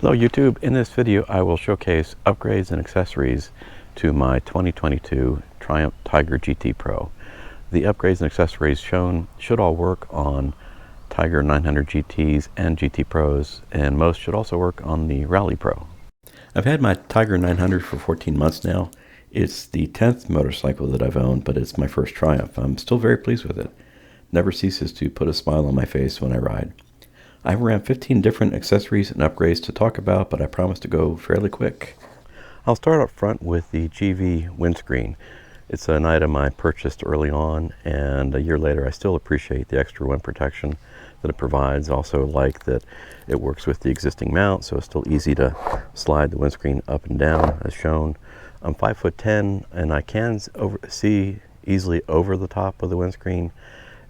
Hello YouTube, in this video I will showcase upgrades and accessories to my 2022 Triumph Tiger GT Pro. The upgrades and accessories shown should all work on Tiger 900 GTs and GT Pros, and most should also work on the Rally Pro. I've had my Tiger 900 for 14 months now. It's the 10th motorcycle that I've owned, but it's my first Triumph. I'm still very pleased with it. Never ceases to put a smile on my face when I ride. I have around 15 different accessories and upgrades to talk about, but I promise to go fairly quick. I'll start up front with the GV windscreen. It's an item I purchased early on, and a year later I still appreciate the extra wind protection that it provides. Also like that it works with the existing mount, so it's still easy to slide the windscreen up and down as shown. I'm 5'10", and I can see easily over the top of the windscreen.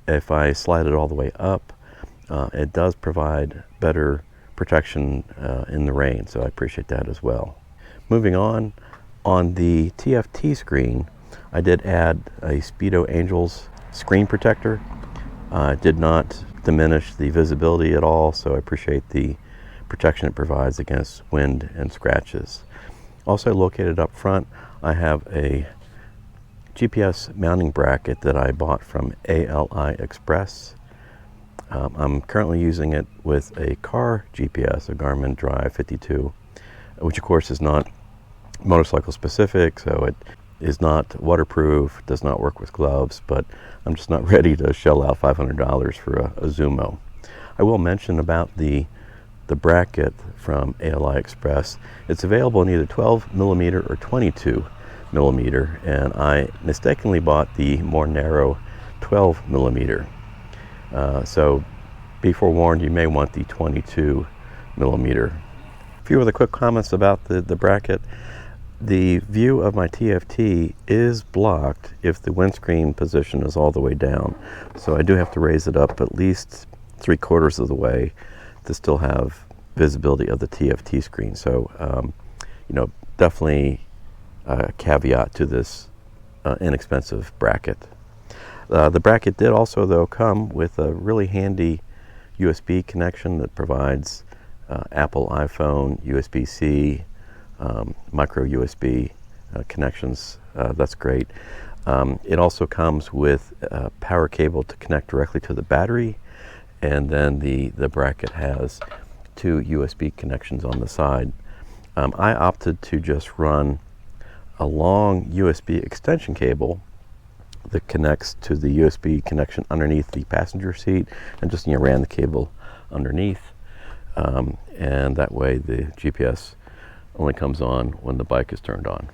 If I slide it all the way up, it does provide better protection in the rain, so I appreciate that as well. Moving on the TFT screen, I did add a Speedo Angels screen protector. It did not diminish the visibility at all, so I appreciate the protection it provides against wind and scratches. Also located up front, I have a GPS mounting bracket that I bought from ALI Express. I'm currently using it with a car GPS, a Garmin Drive 52, which of course is not motorcycle specific, so it is not waterproof, does not work with gloves, but I'm just not ready to shell out $500 for a Zumo. I will mention about the bracket from ALI Express. It's available in either 12 millimeter or 22 millimeter, and I mistakenly bought the more narrow 12 millimeter. So be forewarned, you may want the 22 millimeter. A few other quick comments about the bracket. The view of my TFT is blocked if the windscreen position is all the way down. So I do have to raise it up at least 3/4 of the way to still have visibility of the TFT screen. So, definitely a caveat to this inexpensive bracket. The bracket did also, though, come with a really handy USB connection that provides Apple iPhone, USB-C, micro USB connections. That's great. It also comes with a power cable to connect directly to the battery, and then the bracket has 2 USB connections on the side. I opted to just run a long USB extension cable that connects to the USB connection underneath the passenger seat, and just ran the cable underneath, and that way the GPS only comes on when the bike is turned on.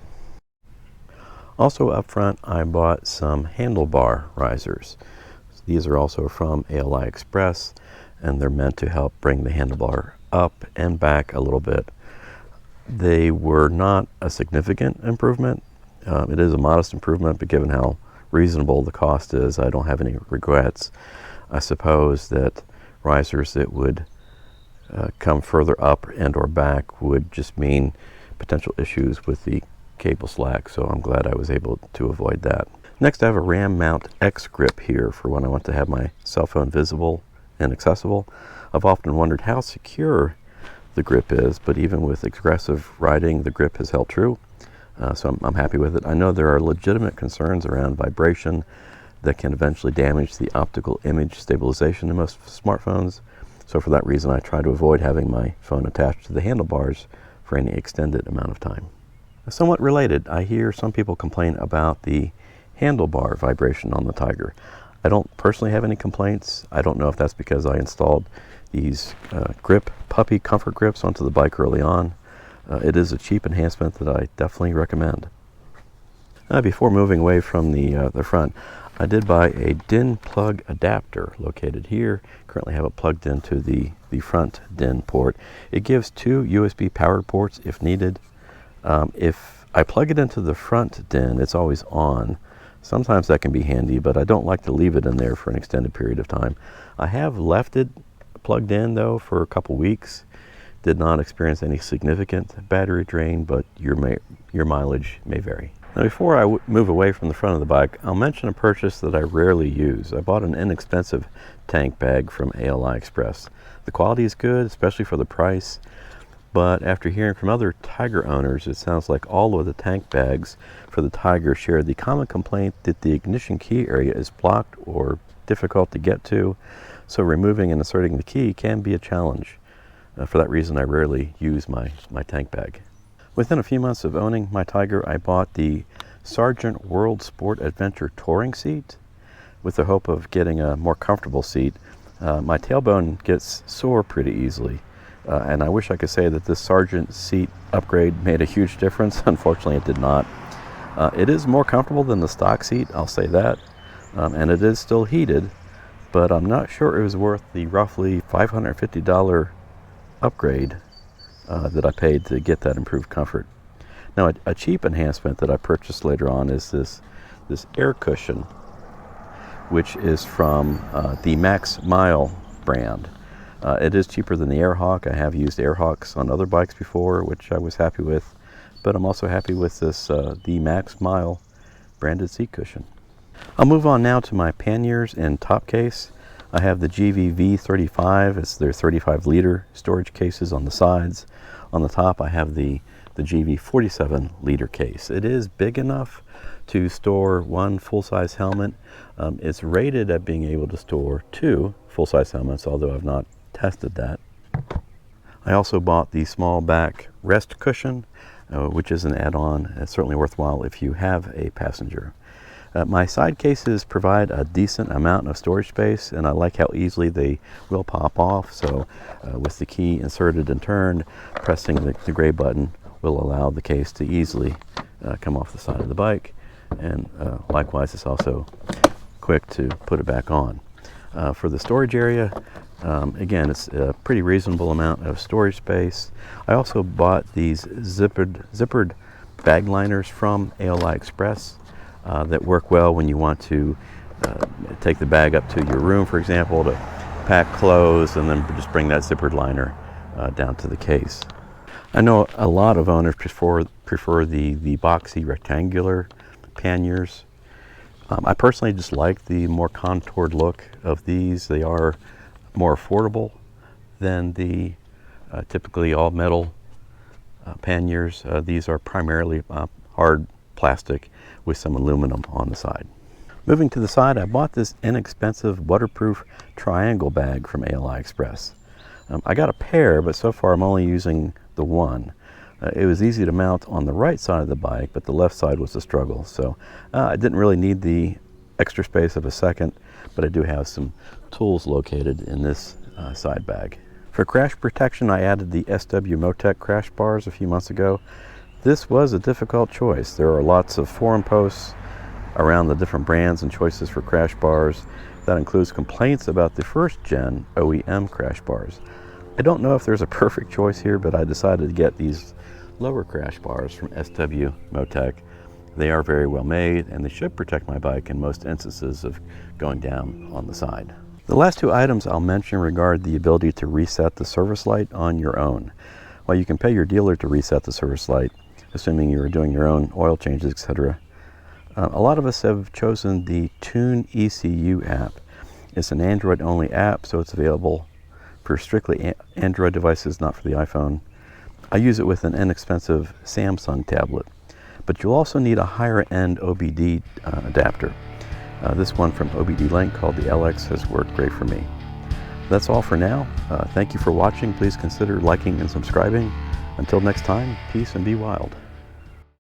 Also up front, I bought some handlebar risers. These are also from ALI Express, and they're meant to help bring the handlebar up and back a little bit. They were not a significant improvement. It is a modest improvement, but given how reasonable the cost is, I don't have any regrets. I suppose that risers that would come further up and or back would just mean potential issues with the cable slack, so I'm glad I was able to avoid that. Next, I have a RAM mount X grip here for when I want to have my cell phone visible and accessible. I've often wondered how secure the grip is, but even with aggressive riding, the grip has held true. So I'm happy with it. I know there are legitimate concerns around vibration that can eventually damage the optical image stabilization in most smartphones. So for that reason, I try to avoid having my phone attached to the handlebars for any extended amount of time. Somewhat related, I hear some people complain about the handlebar vibration on the Tiger. I don't personally have any complaints. I don't know if that's because I installed these puppy comfort grips onto the bike early on. It is a cheap enhancement that I definitely recommend. Before moving away from the front, I did buy a DIN plug adapter located here. Currently have it plugged into the front DIN port. It gives 2 USB powered ports if needed. If I plug it into the front DIN, it's always on. Sometimes that can be handy, but I don't like to leave it in there for an extended period of time. I have left it plugged in, though, for a couple weeks. Did not experience any significant battery drain, but your mileage may vary. Now, before I move away from the front of the bike, I'll mention a purchase that I rarely use. I bought an inexpensive tank bag from ALI Express. The quality is good, especially for the price. But after hearing from other Tiger owners, it sounds like all of the tank bags for the Tiger share the common complaint that the ignition key area is blocked or difficult to get to, so removing and inserting the key can be a challenge. For that reason, I rarely use my tank bag. Within a few months of owning my Tiger, I bought the Sargent World Sport Adventure touring seat with the hope of getting a more comfortable seat. My tailbone gets sore pretty easily, and I wish I could say that this Sargent seat upgrade made a huge difference. Unfortunately, it did not. It is more comfortable than the stock seat, I'll say that, and it is still heated, but I'm not sure it was worth the roughly $550 upgrade that I paid to get that improved comfort. Now, a cheap enhancement that I purchased later on is this air cushion, which is from the Max Mile brand. It is cheaper than the Airhawk. I have used Airhawks on other bikes before, which I was happy with, but I'm also happy with this the Max Mile branded seat cushion. I'll move on now to my panniers and top case. I have the GV-V35. It's their 35-liter storage cases on the sides. On the top, I have the GV-47-liter case. It is big enough to store one full-size helmet. It's rated at being able to store 2 full-size helmets, although I've not tested that. I also bought the small back rest cushion, which is an add-on. It's certainly worthwhile if you have a passenger. My side cases provide a decent amount of storage space, and I like how easily they will pop off. So with the key inserted and turned, pressing the gray button will allow the case to easily come off the side of the bike. And likewise, it's also quick to put it back on. For the storage area, again, it's a pretty reasonable amount of storage space. I also bought these zippered bag liners from ALI Express that work well when you want to take the bag up to your room, for example, to pack clothes, and then just bring that zippered liner down to the case. I know a lot of owners prefer the boxy rectangular panniers. I personally just like the more contoured look of these. They are more affordable than the typically all metal panniers. These are primarily hard plastic with some aluminum on the side. Moving to the side, I bought this inexpensive waterproof triangle bag from ALI Express. I got a pair, but so far I'm only using the one. It was easy to mount on the right side of the bike, but the left side was a struggle. So I didn't really need the extra space of a second, but I do have some tools located in this side bag. For crash protection, I added the SW Motec crash bars a few months ago. This was a difficult choice. There are lots of forum posts around the different brands and choices for crash bars. That includes complaints about the first gen OEM crash bars. I don't know if there's a perfect choice here, but I decided to get these lower crash bars from SW Motec. They are very well made, and they should protect my bike in most instances of going down on the side. The last 2 items I'll mention regard the ability to reset the service light on your own. While you can pay your dealer to reset the service light, assuming you're doing your own oil changes, etc., a lot of us have chosen the Tune ECU app. It's an Android-only app, so it's available for strictly Android devices, not for the iPhone. I use it with an inexpensive Samsung tablet, but you'll also need a higher-end OBD adapter. This one from OBD Link called the LX has worked great for me. That's all for now. Thank you for watching. Please consider liking and subscribing. Until next time, peace and be wild.